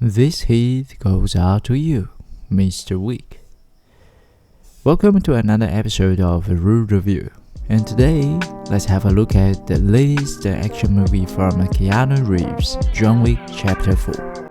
This heat goes out to you, Mr. Wick. Welcome to another episode of ROO Review. And today, let's have a look at the latest action movie from Keanu Reeves, John Wick Chapter 4.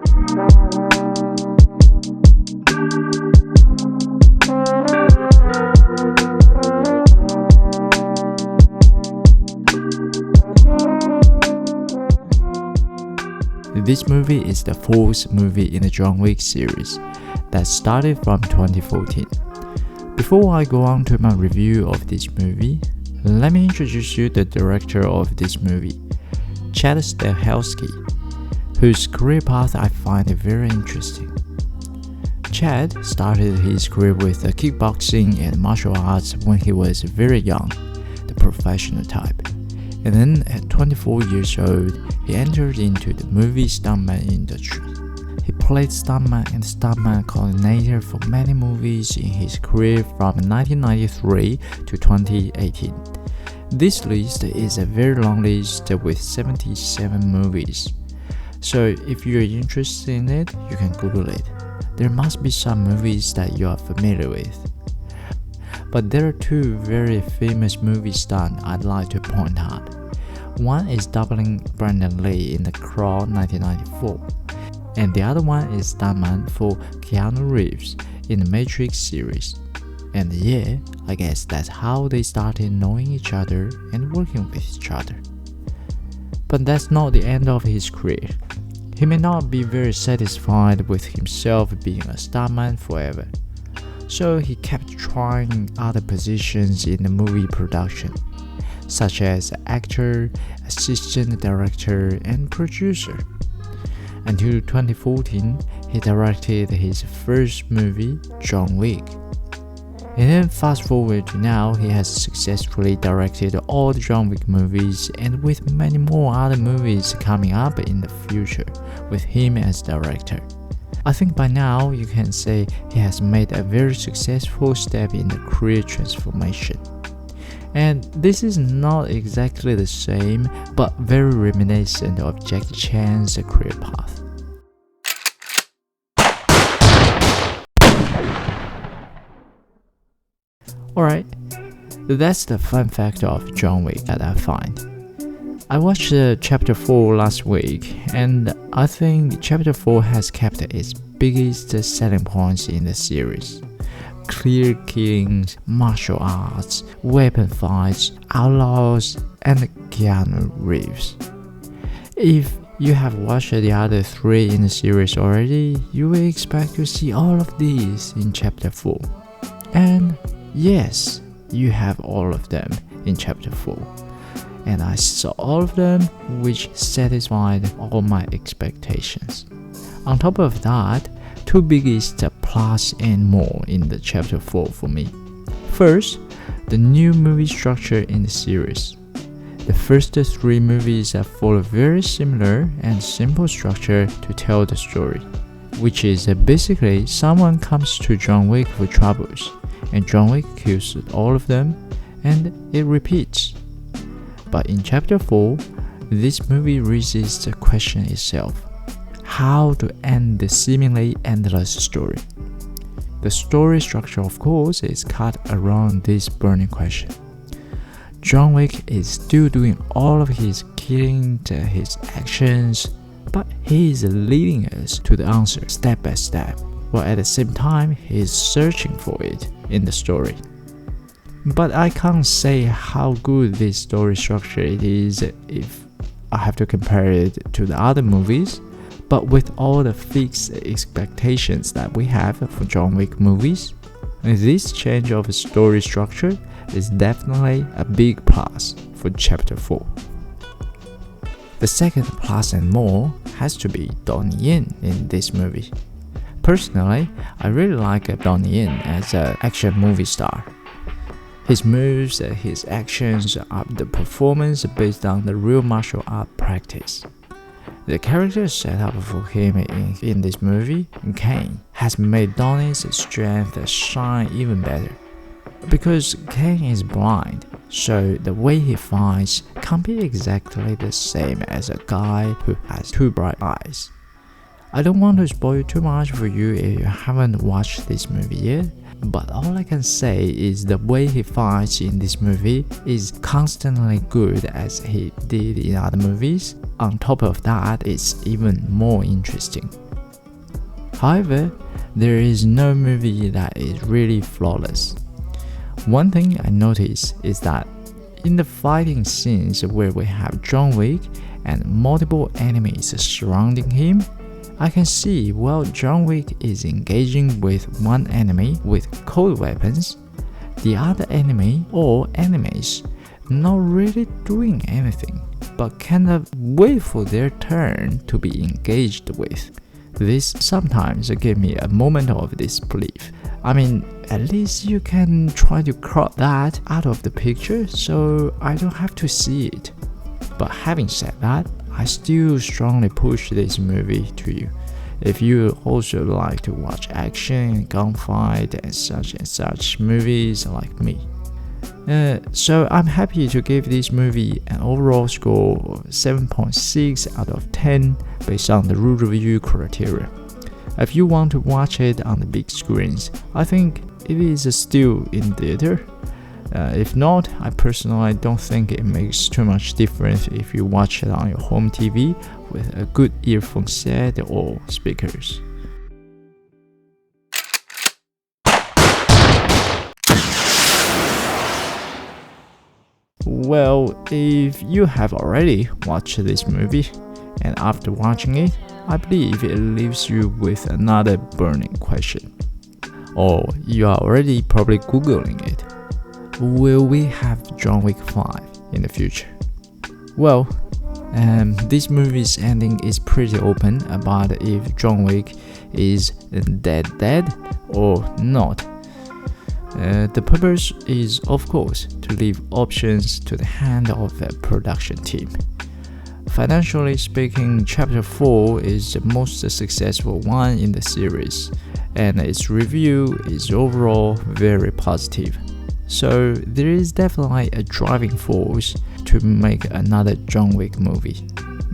This movie is the fourth movie in the John Wick series that started from 2014. Before I go on to my review of this movie, let me introduce you the director of this movie, Chad Stahelski, whose career path I find very interesting. Chad started his career with kickboxing and martial arts when he was very young, the professional type. And then at 24 years old, he entered into the movie stuntman industry. He played stuntman and stuntman coordinator for many movies in his career from 1993 to 2018. This list is a very long list with 77 movies. So if you're interested in it, you can Google it. There must be some movies that you are familiar with. But there are two very famous movie stunts I'd like to point out. One is doubling Brandon Lee in The Crawl 1994, and the other one is stuntman for Keanu Reeves in the Matrix series. And yeah, I guess that's how they started knowing each other and working with each other. But that's not the end of his career. He may not be very satisfied with himself being a stuntman forever. So he kept trying other positions in the movie production, such as actor, assistant director, and producer. Until 2014, he directed his first movie, John Wick. And then fast forward to now, he has successfully directed all the John Wick movies and with many more other movies coming up in the future with him as director. I think by now you can say he has made a very successful step in the career transformation. And this is not exactly the same, but very reminiscent of Jackie Chan's career path. Alright, that's the fun fact of John Wick that I find. I watched Chapter 4 last week, and I think Chapter 4 has kept its biggest selling points in the series. Clear killings, martial arts, weapon fights, outlaws, and Keanu Reeves. If you have watched the other three in the series already, you will expect to see all of these in Chapter 4. And yes, you have all of them in Chapter 4. And I saw all of them, which satisfied all my expectations. On top of that, two biggest plus and more in the Chapter 4 for me. First, the new movie structure in the series. The first three movies follow very similar and simple structure to tell the story, which is basically someone comes to John Wick for troubles, and John Wick kills all of them, and it repeats. But in Chapter 4, this movie raises the question itself: how to end the seemingly endless story. The story structure, of course, is cut around this burning question. John Wick is still doing all of his killing, his actions, but he is leading us to the answer step by step, while at the same time he is searching for it in the story. But I can't say how good this story structure it is if I have to compare it to the other movies. But with all the fixed expectations that we have for John Wick movies, this change of story structure is definitely a big plus for Chapter 4. The second plus and more has to be Donnie Yen in this movie. Personally, I really like Donnie Yen as an action movie star. His moves, his actions are the performance based on the real martial art practice. The character set up for him in this movie, Kane, has made Donnie's strength shine even better. Because Kane is blind, so the way he fights can't be exactly the same as a guy who has two bright eyes. I don't want to spoil too much for you if you haven't watched this movie yet, but all I can say is the way he fights in this movie is constantly good as he did in other movies. On top of that, it's even more interesting. However, there is no movie that is really flawless. One thing I noticed is that in the fighting scenes where we have John Wick and multiple enemies surrounding him, I can see while John Wick is engaging with one enemy with cold weapons, the other enemy or enemies not really doing anything, but kind of wait for their turn to be engaged with. This sometimes gave me a moment of disbelief. I mean, at least you can try to crop that out of the picture so I don't have to see it. But having said that, I still strongly push this movie to you. If you also like to watch action, gunfight, and such movies like me. So I'm happy to give this movie an overall score of 7.6 out of 10 based on the ROO review criteria. If you want to watch it on the big screens, I think it is still in theater. If not, I personally don't think it makes too much difference if you watch it on your home TV with a good earphone set or speakers. Well, if you have already watched this movie, and after watching it, I believe it leaves you with another burning question. Or you are already probably Googling it. Will we have John Wick 5 in the future? Well, this movie's ending is pretty open about if John Wick is dead or not. The purpose is, of course, to leave options to the hand of the production team. Financially speaking, Chapter 4 is the most successful one in the series, and its review is overall very positive. So there is definitely a driving force to make another John Wick movie.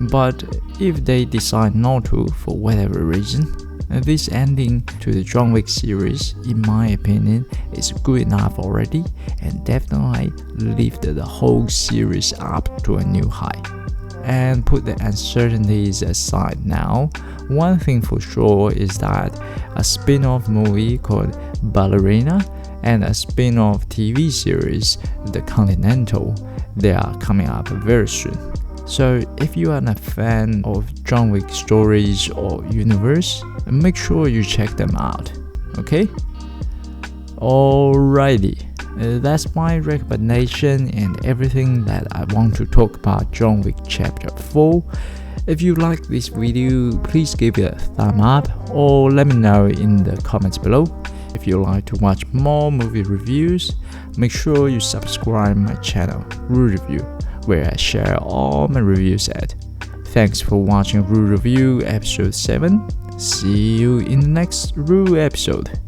But if they decide not to for whatever reason, this ending to the John Wick series, in my opinion, is good enough already and definitely lifted the whole series up to a new high. And put the uncertainties aside now, one thing for sure is that a spin-off movie called Ballerina and a spin-off TV series, The Continental, they are coming up very soon. So if you are a fan of John Wick stories or universe, make sure you check them out, okay? Alrighty, that's my recommendation and everything that I want to talk about John Wick Chapter 4. If you like this video, please give it a thumb up or let me know in the comments below. If you like to watch more movie reviews, make sure you subscribe my channel, ROO Review, where I share all my reviews at. Thanks for watching ROO Review episode 7. See you in the next ROO episode.